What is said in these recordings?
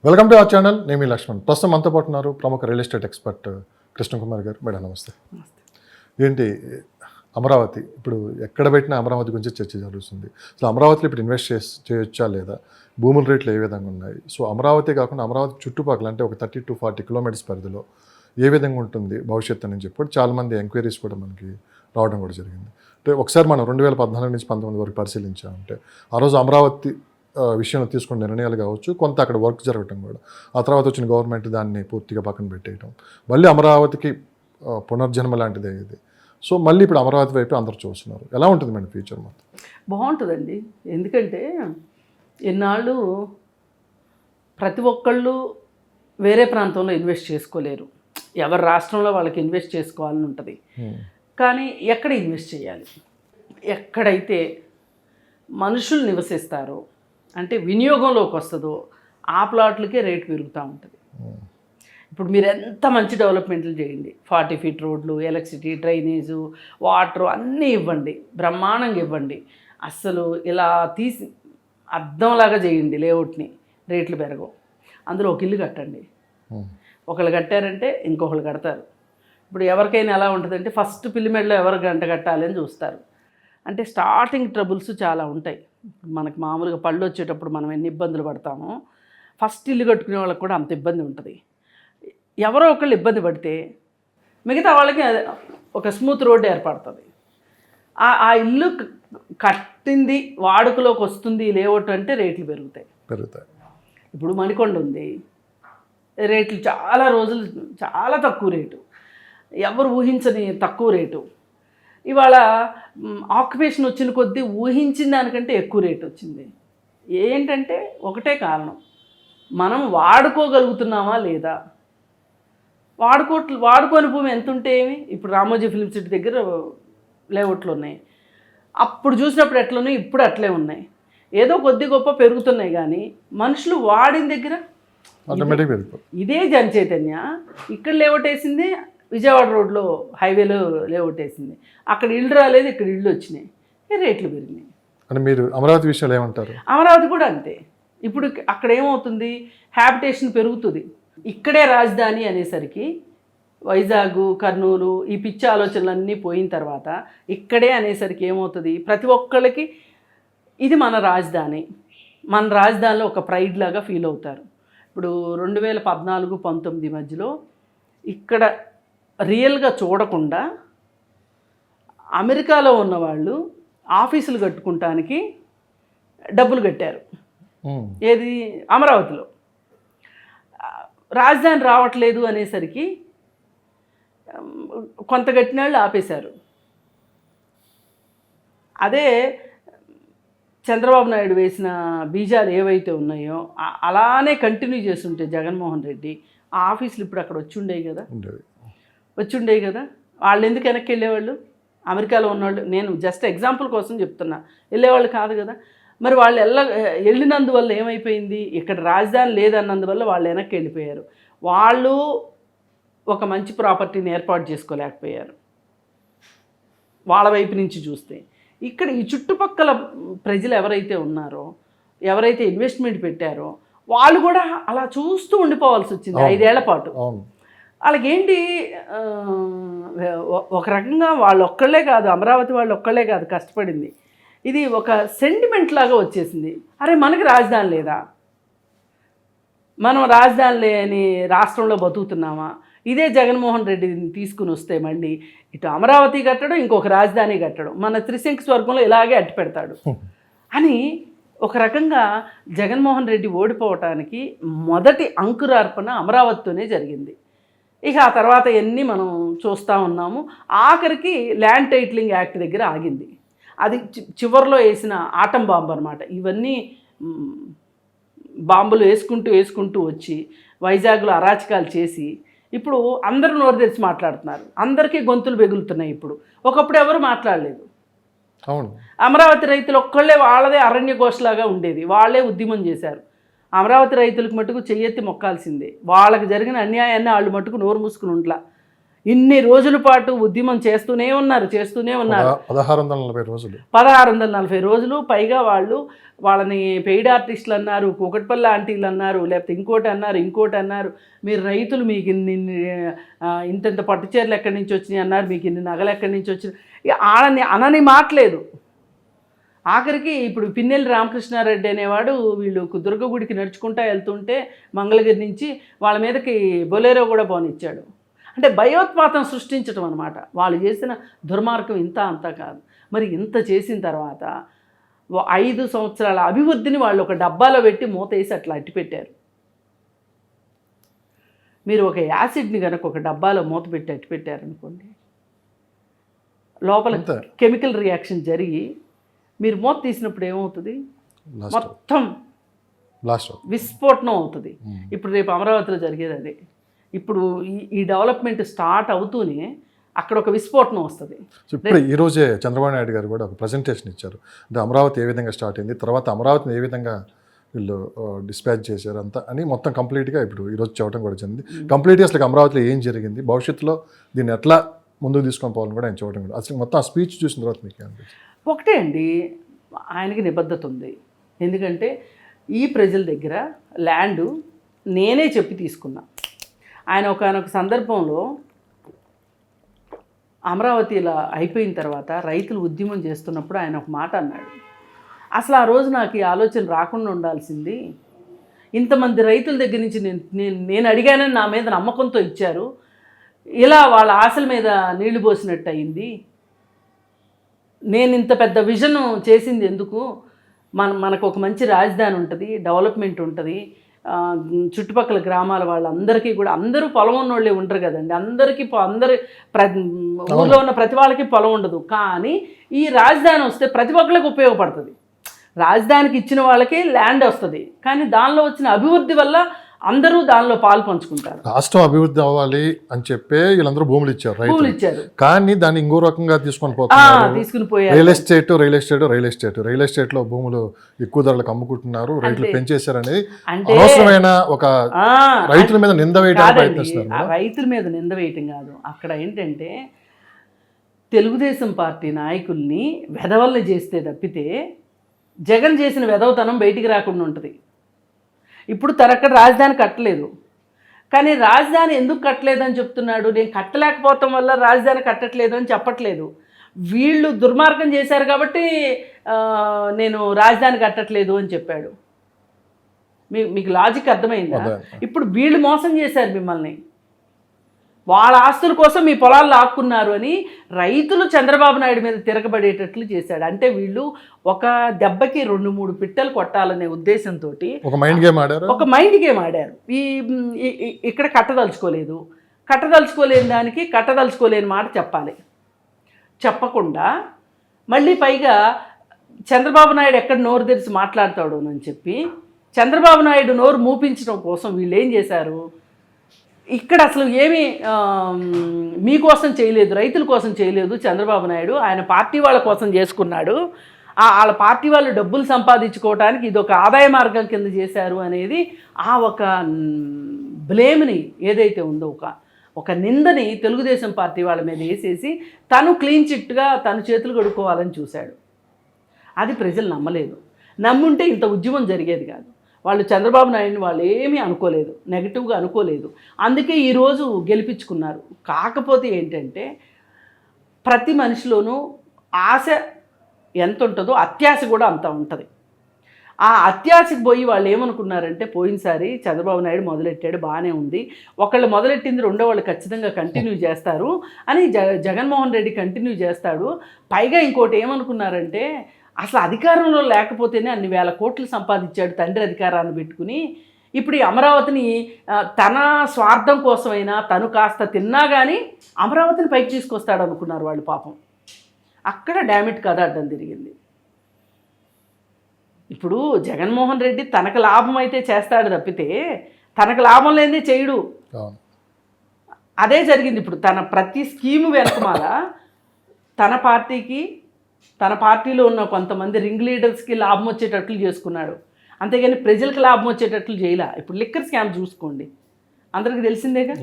Welcome to our channel. నేను మీ లక్ష్మణ్. ప్రస్తుతం మనతో పాటు ఉన్నారు ప్రముఖ రియల్ ఎస్టేట్ ఎక్స్పర్ట్ కృష్ణకుమార్ గారు. మేడం నమస్తే. ఏంటి అమరావతి ఇప్పుడు ఎక్కడ పెట్టినా అమరావతి గురించి చర్చ జరుగుతుంది. సో అమరావతిలో ఇప్పుడు ఇన్వెస్ట్ చేయొచ్చా లేదా, భూముల రేట్లు ఏ విధంగా ఉన్నాయి, సో అమరావతి కాకుండా అమరావతి చుట్టుపక్కల అంటే ఒక 30 to 40 కిలోమీటర్స్ పరిధిలో ఏ విధంగా ఉంటుంది భవిష్యత్తు అని చెప్పి చాలామంది ఎంక్వైరీస్ కూడా మనకి రావడం కూడా జరిగింది. అంటే ఒకసారి మనం 2014 నుంచి 19 వరకు పరిశీలించామంటే ఆ రోజు అమరావతి విషయంలో తీసుకున్న నిర్ణయాలు కావచ్చు, కొంత అక్కడ వర్క్ జరగటం కూడా, ఆ తర్వాత వచ్చిన గవర్నమెంట్ దాన్ని పూర్తిగా పక్కన పెట్టేయటం, మళ్ళీ అమరావతికి పునర్జన్మ లాంటిదే ఇది. సో మళ్ళీ ఇప్పుడు అమరావతి వైపు అందరూ చూస్తున్నారు. ఎలా ఉంటుంది మేడం ఫ్యూచర్ మొత్తం? బాగుంటుందండి. ఎందుకంటే ఎన్నాళ్ళు ప్రతి ఒక్కళ్ళు వేరే ప్రాంతంలో ఇన్వెస్ట్ చేసుకోలేరు. ఎవరి రాష్ట్రంలో వాళ్ళకి ఇన్వెస్ట్ చేసుకోవాలని ఉంటుంది. కానీ ఎక్కడ ఇన్వెస్ట్ చేయాలి, ఎక్కడైతే మనుషులు నివసిస్తారో అంటే వినియోగంలోకి వస్తుందో ఆ ప్లాట్లకే రేటు పెరుగుతూ ఉంటుంది. ఇప్పుడు మీరు ఎంత మంచి డెవలప్మెంట్లు చేయండి, 40 ఫీట్ రోడ్లు, ఎలక్ట్రిసిటీ, డ్రైనేజు, వాటర్ అన్నీ ఇవ్వండి, బ్రహ్మాండంగా ఇవ్వండి, అస్సలు ఇలా తీసి అద్దంలాగా చేయండి లేఅవుట్ని, రేట్లు పెరగవు. అందులో ఒక ఇల్లు కట్టండి. ఒకళ్ళు కట్టారంటే ఇంకొకళ్ళు కడతారు. ఇప్పుడు ఎవరికైనా ఎలా ఉంటుందంటే ఫస్ట్ పిల్లిమెడలో ఎవరు గంట కట్టాలి అని చూస్తారు. అంటే స్టార్టింగ్ ట్రబుల్స్ చాలా ఉంటాయి. మనకు మామూలుగా పళ్ళు వచ్చేటప్పుడు మనం ఎన్ని ఇబ్బందులు పడతామో ఫస్ట్ ఇల్లు కట్టుకునే వాళ్ళకి కూడా అంత ఇబ్బంది ఉంటుంది. ఎవరో ఒకళ్ళు ఇబ్బంది పడితే మిగతా వాళ్ళకి ఒక స్మూత్ రోడ్డు ఏర్పడుతుంది. ఆ ఇల్లు కట్టింది వాడుకలోకి వస్తుంది లేఅవుట్ అంటే రేట్లు పెరుగుతాయి. ఇప్పుడు మణికొండ ఉంది, రేట్లు చాలా రోజులు చాలా తక్కువ రేటు, ఎవరు ఊహించని తక్కువ రేటు. ఇవాళ ఆక్యుపేషన్ వచ్చిన కొద్దీ ఊహించిన దానికంటే ఎక్కువ రేటు వచ్చింది. ఏంటంటే ఒకటే కారణం, మనం వాడుకోగలుగుతున్నామా లేదా. వాడుకోని భూమి ఎంత ఉంటే ఏమి. ఇప్పుడు రామోజీ ఫిల్మ్ సిటీ దగ్గర లేఅవుట్లు ఉన్నాయి, అప్పుడు చూసినప్పుడు ఎట్లున్నాయి ఇప్పుడు అట్లే ఉన్నాయి. ఏదో కొద్ది గొప్ప పెరుగుతున్నాయి కానీ మనుషులు వాడిన దగ్గర ఇదే జన చైతన్య ఇక్కడ లేఅవుట్ వేసింది, విజయవాడ రోడ్లో హైవేలో లేఅవుట్ వేసింది, అక్కడ ఇళ్ళు రాలేదు, ఇక్కడ ఇళ్ళు వచ్చినాయి, రేట్లు పెరిగినాయి. అంటే మీరు అమరావతి విషయాలు ఏమంటారు? అమరావతి కూడా అంతే. ఇప్పుడు అక్కడ ఏమవుతుంది, హ్యాబిటేషన్ పెరుగుతుంది. ఇక్కడే రాజధాని అనేసరికి వైజాగ్, కర్నూలు ఈ పిచ్చి ఆలోచనలన్నీ పోయిన తర్వాత ఇక్కడే అనేసరికి ఏమవుతుంది, ప్రతి ఒక్కళ్ళకి ఇది మన రాజధాని, మన రాజధానిలో ఒక ప్రైడ్ లాగా ఫీల్ అవుతారు. ఇప్పుడు 2014-19 మధ్యలో ఇక్కడ రియల్గా చూడకుండా అమెరికాలో ఉన్నవాళ్ళు ఆఫీసులు కట్టుకుంటానికి డబ్బులు కట్టారు. ఏది అమరావతిలో రాజధాని రావట్లేదు అనేసరికి కొంత కట్టిన వాళ్ళు ఆపేశారు. అదే చంద్రబాబు నాయుడు వేసిన బీజాలు ఏవైతే ఉన్నాయో అలానే కంటిన్యూ చేస్తుంటే జగన్మోహన్ రెడ్డి ఆ ఆఫీసులు ఇప్పుడు అక్కడ వచ్చి ఉండేవి కదా. వాళ్ళు ఎందుకు వెనక్కి వెళ్ళేవాళ్ళు? అమెరికాలో ఉన్నవాళ్ళు, నేను జస్ట్ ఎగ్జాంపుల్ కోసం చెప్తున్నా, వెళ్ళేవాళ్ళు కాదు కదా. మరి వాళ్ళు వెళ్ళినందువల్ల ఏమైపోయింది, ఇక్కడ రాజధాని లేదన్నందువల్ల వాళ్ళు వెనక్కి వెళ్ళిపోయారు. వాళ్ళు ఒక మంచి ప్రాపర్టీని ఏర్పాటు చేసుకోలేకపోయారు వాళ్ళ వైపు నుంచి చూస్తే. ఇక్కడ ఈ చుట్టుపక్కల ప్రజలు ఎవరైతే ఉన్నారో, ఎవరైతే ఇన్వెస్ట్మెంట్ పెట్టారో వాళ్ళు కూడా అలా చూస్తూ ఉండిపోవాల్సి వచ్చింది 5 ఏళ్ల పాటు. వాళ్ళకేంటి, ఒక రకంగా వాళ్ళు ఒక్కళ్ళే కాదు, అమరావతి వాళ్ళు ఒక్కళ్ళే కాదు కష్టపడింది, ఇది ఒక సెంటిమెంట్ లాగా వచ్చేసింది. అరే మనకి రాజధాని లేదా, మనం రాజధాని లేని రాష్ట్రంలో బతుకుతున్నామా, ఇదే జగన్మోహన్ రెడ్డిని తీసుకుని వస్తే మళ్ళీ ఇటు అమరావతి కట్టడం, ఇంకొక రాజధాని కట్టడం, మన త్రిశంకు స్వర్గంలో ఇలాగే అట్టి పెడతాడు అని ఒక రకంగా జగన్మోహన్ రెడ్డి ఓడిపోవటానికి మొదటి అంకురార్పణ అమరావతితోనే జరిగింది. ఇక ఆ తర్వాత ఎన్ని మనం చూస్తూ ఉన్నాము. ఆఖరికి ల్యాండ్ టైటిలింగ్ యాక్ట్ దగ్గర ఆగింది. అది చివరిలో వేసిన ఆటం బాంబు అనమాట. ఇవన్నీ బాంబులు వేసుకుంటూ వచ్చి వైజాగ్లో అరాచకాలు చేసి ఇప్పుడు అందరూ నోరు తెరిచి మాట్లాడుతున్నారు, అందరికీ గొంతులు బెగులుతున్నాయి. ఇప్పుడు ఒకప్పుడు ఎవరు మాట్లాడలేదు. అవును, అమరావతి రైతులు ఒక్కళ్ళే వాళ్ళదే అరణ్య ఘోషలాగా ఉండేది, వాళ్ళే ఉద్యమం చేశారు. అమరావతి రైతులకు మటుకు చెయ్యెత్తి మొక్కాల్సిందే. వాళ్ళకి జరిగిన అన్యాయాన్ని వాళ్ళు మటుకు నోరు మూసుకుని ఉంట్లా. ఇన్ని రోజుల పాటు ఉద్యమం చేస్తూనే ఉన్నారు 1640 రోజులు 1640 రోజులు పైగా వాళ్ళని పెయిడ్ ఆర్టిస్టులు అన్నారు, కూకట్పల్లి ఆంటీలు అన్నారు, లేకపోతే ఇంకోటి అన్నారు. మీరు రైతులు మీకు ఇంత పట్టుచీరలు ఎక్కడి నుంచి వచ్చినాయి అన్నారు, మీకు ఇన్ని నగలు ఎక్కడి నుంచి వచ్చినాయి ఆడని అనని మాట్లేదు. ఆఖరికి ఇప్పుడు పిన్నెల్లి రామకృష్ణారెడ్డి అనేవాడు వీళ్ళు దుర్గ గుడికి నడుచుకుంటూ వెళ్తుంటే మంగళగిరి నుంచి వాళ్ళ మీదకి బొలేరో కూడా పోనిచ్చాడు. అంటే భయోత్పాతం సృష్టించడం అనమాట. వాళ్ళు చేసిన దుర్మార్గం అంతా కాదు. మరి ఇంత చేసిన తర్వాత 5 సంవత్సరాల అభివృద్ధిని వాళ్ళు ఒక డబ్బాలో పెట్టి మూత వేసి అట్లా అట్టిపెట్టారు. మీరు ఒక యాసిడ్ని కనుక ఒక డబ్బాలో మూత పెట్టి అట్టిపెట్టారనుకోండి, లోపల కెమికల్ రియాక్షన్ జరిగి మీరు మూత తీసినప్పుడు ఏమవుతుంది, మొత్తం విస్ఫోటనం అవుతుంది. ఇప్పుడు రేపు అమరావతిలో జరిగేది అదే. ఇప్పుడు ఈ డెవలప్మెంట్ స్టార్ట్ అవుతూనే అక్కడ ఒక విస్ఫోటనం వస్తుంది. ఇప్పుడు ఈరోజే చంద్రబాబు నాయుడు గారు కూడా ఒక ప్రజెంటేషన్ ఇచ్చారు. అంటే అమరావతి ఏ విధంగా స్టార్ట్ అయింది, తర్వాత అమరావతిని ఏ విధంగా వీళ్ళు డిస్పాచ్ చేశారు అంతా అని మొత్తం కంప్లీట్గా ఇప్పుడు ఈరోజు చెప్పడం కూడా జరిగింది. కంప్లీట్గా అసలు అమరావతిలో ఏం జరిగింది, భవిష్యత్తులో దీన్ని ఎట్లా ముందుకు తీసుకొని పోవాలని కూడా ఆయన చూడడం కూడా అసలు మొత్తం ఆ స్పీచ్ చూసిన తర్వాత మీకు అనిపించింది? ఒకటే అండి, ఆయనకి నిబద్ధత ఉంది. ఎందుకంటే ఈ ప్రజల దగ్గర ల్యాండ్ నేనే చెప్పి తీసుకున్నా. ఆయన ఒకనొక సందర్భంలో అమరావతి ఇలా అయిపోయిన తర్వాత రైతులు ఉద్యమం చేస్తున్నప్పుడు ఆయన ఒక మాట అన్నాడు. అసలు ఆ రోజు నాకు ఈ ఆలోచన రాకుండా ఉండాల్సింది. ఇంతమంది రైతుల దగ్గర నుంచి నేను అడిగానని నా మీద నమ్మకంతో ఇచ్చారు, ఇలా వాళ్ళ ఆశల మీద నీళ్లు పోసినట్టు అయింది. నేను ఇంత పెద్ద విజన్ చేసింది ఎందుకు? మనకు ఒక మంచి రాజధాని ఉంటుంది, డెవలప్మెంట్ ఉంటుంది, చుట్టుపక్కల గ్రామాల వాళ్ళందరికీ కూడా, అందరూ పొలం ఉన్నోళ్ళే ఉండరు కదండి, అందరికీ ఊళ్ళో ఉన్న ప్రతి వాళ్ళకి పొలం ఉండదు. కానీ ఈ రాజధాని వస్తే ప్రతి ఒక్కరికి ఉపయోగపడుతుంది. రాజధానికి ఇచ్చిన వాళ్ళకి ల్యాండ్ వస్తుంది, కానీ దానిలో వచ్చిన అభివృద్ధి వల్ల అందరూ దానిలో పాలు పంచుకుంటారు. రాష్ట్రం అభివృద్ధి అవ్వాలి అని చెప్పి వీళ్ళందరూ భూములు ఇచ్చారు, కానీ దాన్ని ఇంకో రకంగా తీసుకొని పోతున్నారు. రియల్ ఎస్టేట్ లో భూములు ఎక్కువ ధరలకు అమ్ముకుంటున్నారు, రైతులు పెంచేశారని అనవసరమైన ఒక రైతుల మీద నింద వేయడానికి ప్రయత్నిస్తున్నారు. రైతుల మీద నింద వేయటం కాదు, అక్కడ ఏంటంటే తెలుగుదేశం పార్టీ నాయకుల్ని వెధవల్ని చేస్తే తప్పితే జగన్ చేసిన వెధవతనం బయటికి రాకుండా ఉంటుంది. ఇప్పుడు తనక్కడ రాజధాని కట్టలేదు, కానీ రాజధాని ఎందుకు కట్టలేదని చెప్తున్నాడు. నేను కట్టలేకపోవటం వల్ల రాజధాని కట్టట్లేదు అని చెప్పట్లేదు. వీళ్ళు దుర్మార్గం చేశారు కాబట్టి నేను రాజధాని కట్టట్లేదు అని చెప్పాడు. మీకు లాజిక్ అర్థమైందా? ఇప్పుడు వీళ్ళు మోసం చేశారు మిమ్మల్ని, వాళ్ళ ఆస్తుల కోసం మీ పొలాలు లాక్కున్నారు అని రైతులు చంద్రబాబు నాయుడు మీద తిరగబడేటట్లు చేశాడు. అంటే వీళ్ళు ఒక దెబ్బకి 2-3 పిట్టలు కొట్టాలనే ఉద్దేశంతో ఒక మైండ్ గేమ్ ఆడారు. ఇక్కడ కట్టదలుచుకోలేని దానికి కట్టదలుచుకోలేని మాట చెప్పాలి. చెప్పకుండా మళ్ళీ పైగా చంద్రబాబు నాయుడు ఎక్కడ నోరు తెరిచి మాట్లాడతాడు అని చెప్పి చంద్రబాబు నాయుడు నోరు మూపించడం కోసం వీళ్ళు ఏం చేశారు, ఇక్కడ అసలు ఏమీ మీకోసం చేయలేదు, రైతుల కోసం చేయలేదు చంద్రబాబు నాయుడు, ఆయన పార్టీ వాళ్ళ కోసం చేసుకున్నాడు. వాళ్ళ పార్టీ వాళ్ళు డబ్బులు సంపాదించుకోవడానికి ఇది ఒక ఆదాయ మార్గం కింద చేశారు అనేది ఆ ఒక బ్లేమ్ని ఏదైతే ఉందో ఒక నిందని తెలుగుదేశం పార్టీ వాళ్ళ మీద వేసేసి తను క్లీన్ చిట్గా తను చేతులు కడుక్కోవాలని చూశాడు. అది ప్రజలు నమ్మలేదు. నమ్ముంటే ఇంత ఉద్యమం జరిగేది కాదు. వాళ్ళు చంద్రబాబు నాయుడిని వాళ్ళు ఏమీ అనుకోలేదు, నెగిటివ్గా అనుకోలేదు. అందుకే ఈరోజు గెలిపించుకున్నారు. కాకపోతే ఏంటంటే ప్రతి మనిషిలోనూ ఆశ ఎంత ఉంటుందో అత్యాశ కూడా అంత ఉంటుంది. ఆ అత్యాశకు పోయి వాళ్ళు ఏమనుకున్నారంటే, పోయినసారి చంద్రబాబు నాయుడు మొదలెట్టాడు బాగానే ఉంది, ఒకళ్ళు మొదలెట్టింది రెండో వాళ్ళు ఖచ్చితంగా కంటిన్యూ చేస్తారు అని జగన్మోహన్ రెడ్డి కంటిన్యూ చేస్తాడు. పైగా ఇంకోటి ఏమనుకున్నారంటే, అసలు అధికారంలో లేకపోతేనే అన్ని వేల కోట్లు సంపాదించాడు తండ్రి అధికారాన్ని పెట్టుకుని. ఇప్పుడు ఈ అమరావతిని తన స్వార్థం కోసమైనా తను కాస్త తిన్నా కానీ అమరావతిని పైకి తీసుకొస్తాడు అనుకున్నారు వాళ్ళు. పాపం అక్కడ డామిట్ కథ అడ్డం తిరిగింది. ఇప్పుడు జగన్మోహన్ రెడ్డి తనకు లాభం అయితే చేస్తాడు తప్పితే తనకు లాభం లేనిదే చేయడు. అదే జరిగింది. ఇప్పుడు తన ప్రతి స్కీము వెనకమాల తన పార్టీలో ఉన్న కొంతమంది రింగ్ లీడర్స్కి లాభం వచ్చేటట్లు చేసుకున్నాడు, అంతేగాని ప్రజలకు లాభం వచ్చేటట్లు చేయలే. ఇప్పుడు లిక్కర్ స్కామ్ చూసుకోండి, అందరికీ తెలిసిందేగా.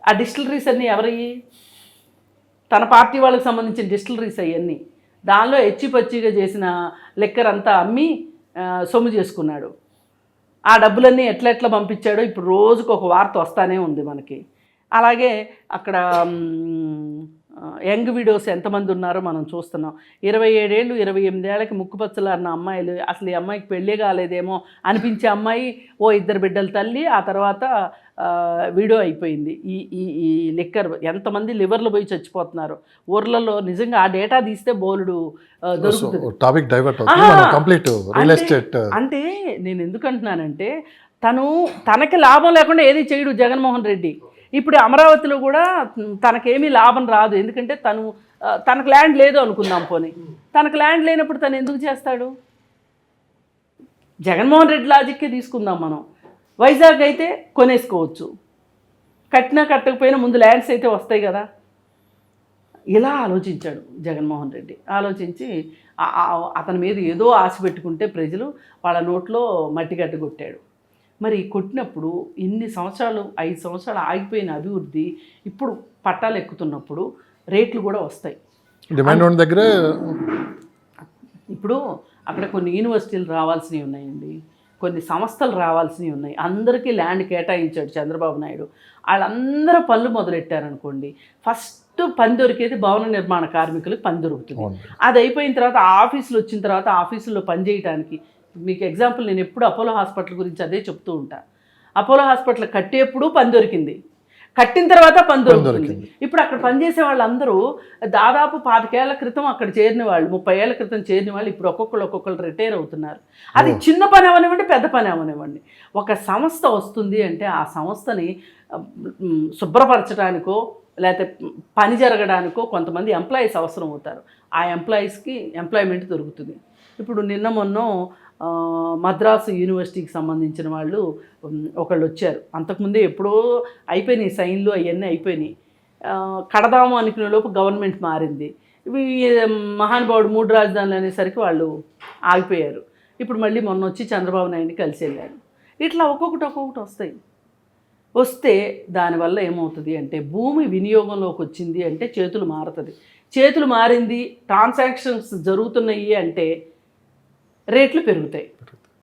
ఆ డిస్టిలరీస్ అన్నీ ఎవరయ్యి? తన పార్టీ వాళ్ళకి సంబంధించిన డిస్టిలరీస్ అవన్నీ. దానిలో పచ్చిగా చేసిన లిక్కర్ అంతా అమ్మి సొమ్ము చేసుకున్నాడు. ఆ డబ్బులన్నీ ఎట్లా పంపించాడో ఇప్పుడు రోజుకు ఒక వార్త వస్తానే ఉంది మనకి. అలాగే అక్కడ యంగ్ విడోస్ ఎంతమంది ఉన్నారో మనం చూస్తున్నాం. 27 ఏళ్ళు 28 ఏళ్ళకి ముక్కుపచ్చలు అన్న అమ్మాయిలు, అసలు ఈ అమ్మాయికి పెళ్ళే కాలేదేమో అనిపించే అమ్మాయి 2 బిడ్డల తల్లి, ఆ తర్వాత వీడియో అయిపోయింది. ఈ ఈ ఈ లిక్కర్ ఎంతమంది లివర్లు పోయి చచ్చిపోతున్నారు ఊర్లలో. నిజంగా ఆ డేటా తీస్తే బోలుడు దొరుకుతుంది. టాపిక్ డైవర్ట్ అవుతుంది. మనం కంప్లీట్ రియల్ ఎస్టేట్ అంటే నేను ఎందుకు అంటున్నానంటే, తనకి లాభం లేకుండా ఏది చేయడు జగన్మోహన్ రెడ్డి. ఇప్పుడు అమరావతిలో కూడా తనకేమీ లాభం రాదు. ఎందుకంటే తనకు ల్యాండ్ లేదు అనుకుందాం. పోనీ తనకు ల్యాండ్ లేనప్పుడు తను ఎందుకు చేస్తాడు? జగన్మోహన్ రెడ్డి లాజిక్కే తీసుకుందాం మనం. వైజాగ్ అయితే కొనేసుకోవచ్చు, కట్టినా కట్టకపోయినా ముందు ల్యాండ్స్ అయితే వస్తాయి కదా. ఇలా ఆలోచించాడు జగన్మోహన్ రెడ్డి. ఆలోచించి అతని మీద ఏదో ఆశ పెట్టుకుంటే ప్రజలు వాళ్ళ నోట్లో మట్టి గడ్డ కొట్టాడు. మరి కొట్టినప్పుడు ఇన్ని సంవత్సరాలు 5 సంవత్సరాలు ఆగిపోయిన అభివృద్ధి ఇప్పుడు పట్టాలు ఎక్కుతున్నప్పుడు రేట్లు కూడా వస్తాయి. డిమాండ్ ఉన్న దగ్గర ఇప్పుడు అక్కడ కొన్ని యూనివర్సిటీలు రావాల్సినవి ఉన్నాయండి, కొన్ని సంస్థలు రావాల్సినవి ఉన్నాయి. అందరికీ ల్యాండ్ కేటాయించాడు చంద్రబాబు నాయుడు. వాళ్ళందరూ పనులు మొదలెట్టారనుకోండి, ఫస్ట్ పని దొరికేది భవన నిర్మాణ కార్మికులకు పని దొరుకుతుంది. అది అయిపోయిన తర్వాత ఆఫీసులు వచ్చిన తర్వాత ఆఫీసుల్లో పని చేయడానికి, మీకు ఎగ్జాంపుల్ నేను ఎప్పుడు అపోలో హాస్పిటల్ గురించి అదే చెప్తూ ఉంటా. అపోలో హాస్పిటల్ కట్టేప్పుడు పని దొరికింది, కట్టిన తర్వాత పని దొరుకుతుంది. ఇప్పుడు అక్కడ పనిచేసే వాళ్ళందరూ దాదాపు 25 ఏళ్ల క్రితం అక్కడ చేరిన వాళ్ళు, 30 ఏళ్ల క్రితం చేరిన వాళ్ళు ఇప్పుడు ఒక్కొక్కరు రిటైర్ అవుతున్నారు. అది చిన్న పని అవనివ్వండి, పెద్ద పని అవనివ్వండి. ఒక సంస్థ వస్తుంది అంటే ఆ సంస్థని శుభ్రపరచడానికో లేకపోతే పని జరగడానికో కొంతమంది ఎంప్లాయీస్ అవసరం అవుతారు. ఆ ఎంప్లాయీస్కి ఎంప్లాయ్మెంట్ దొరుకుతుంది. ఇప్పుడు మొన్న మద్రాసు యూనివర్సిటీకి సంబంధించిన వాళ్ళు ఒకళ్ళు వచ్చారు. అంతకుముందే ఎప్పుడో అయిపోయినాయి సైన్లు, అవన్నీ అయిపోయినాయి. కడదాము అనుకునే లోపు గవర్నమెంట్ మారింది. ఇవి మహానుభావుడు 3 రాజధానులు అనేసరికి వాళ్ళు ఆగిపోయారు. ఇప్పుడు మళ్ళీ మొన్న వచ్చి చంద్రబాబు నాయుడిని కలిసి వెళ్ళారు. ఇట్లా ఒక్కొక్కటి వస్తే దానివల్ల ఏమవుతుంది అంటే, భూమి వినియోగంలోకి వచ్చింది అంటే చేతులు మారుతుంది. చేతులు మారింది, ట్రాన్సాక్షన్స్ జరుగుతున్నాయి అంటే రేట్లు పెరుగుతాయి.